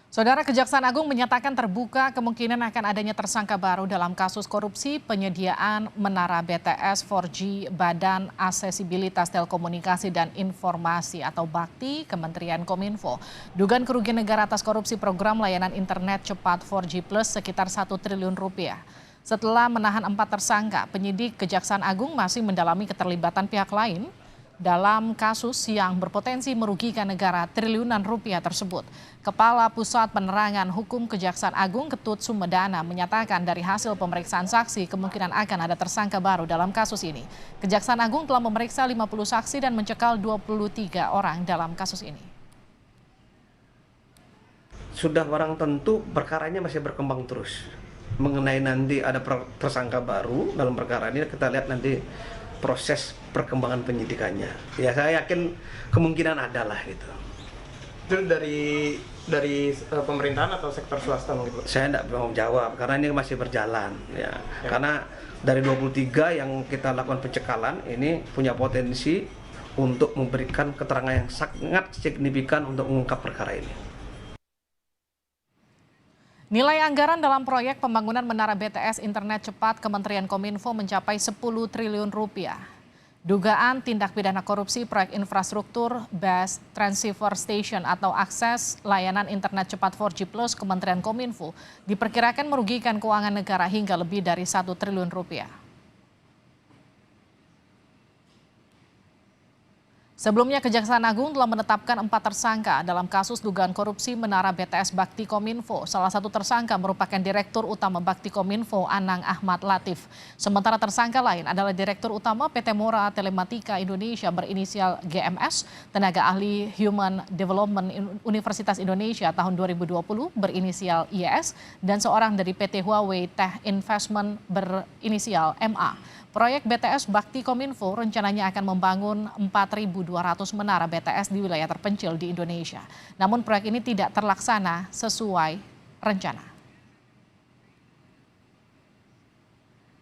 Saudara Kejaksaan Agung menyatakan terbuka kemungkinan akan adanya tersangka baru dalam kasus korupsi penyediaan menara BTS 4G Badan Aksesibilitas Telekomunikasi dan Informasi atau Bakti Kementerian Kominfo. Dugaan kerugian negara atas korupsi program layanan internet cepat 4G Plus sekitar 1 triliun rupiah. Setelah menahan 4 tersangka, penyidik Kejaksaan Agung masih mendalami keterlibatan pihak lain dalam kasus yang berpotensi merugikan negara triliunan rupiah tersebut. Kepala Pusat Penerangan Hukum Kejaksaan Agung Ketut Sumedana menyatakan dari hasil pemeriksaan saksi kemungkinan akan ada tersangka baru dalam kasus ini. Kejaksaan Agung telah memeriksa 50 saksi dan mencekal 23 orang dalam kasus ini. Sudah barang tentu perkaranya masih berkembang terus. Mengenai nanti ada tersangka baru dalam perkara ini, kita lihat nanti proses perkembangan penyidikannya. Ya saya yakin kemungkinan ada lah gitu. Itu dari pemerintahan atau sektor swasta mungkin? Saya tidak mau jawab karena ini masih berjalan ya. Karena dari 23 yang kita lakukan pencekalan ini punya potensi untuk memberikan keterangan yang sangat signifikan untuk mengungkap perkara ini. Nilai anggaran dalam proyek pembangunan menara BTS Internet Cepat Kementerian Kominfo mencapai 10 triliun rupiah. Dugaan tindak pidana korupsi proyek infrastruktur Base Transceiver Station atau akses layanan internet cepat 4G Plus Kementerian Kominfo diperkirakan merugikan keuangan negara hingga lebih dari 1 triliun rupiah. Sebelumnya Kejaksaan Agung telah menetapkan 4 tersangka dalam kasus dugaan korupsi menara BTS Bakti Kominfo. Salah satu tersangka merupakan Direktur Utama Bakti Kominfo Anang Ahmad Latif. Sementara tersangka lain adalah Direktur Utama PT Mora Telematika Indonesia berinisial GMS, tenaga ahli Human Development Universitas Indonesia tahun 2020 berinisial IES, dan seorang dari PT Huawei Tech Investment berinisial MA. Proyek BTS Bakti Kominfo rencananya akan membangun 4.200 menara BTS di wilayah terpencil di Indonesia. Namun proyek ini tidak terlaksana sesuai rencana.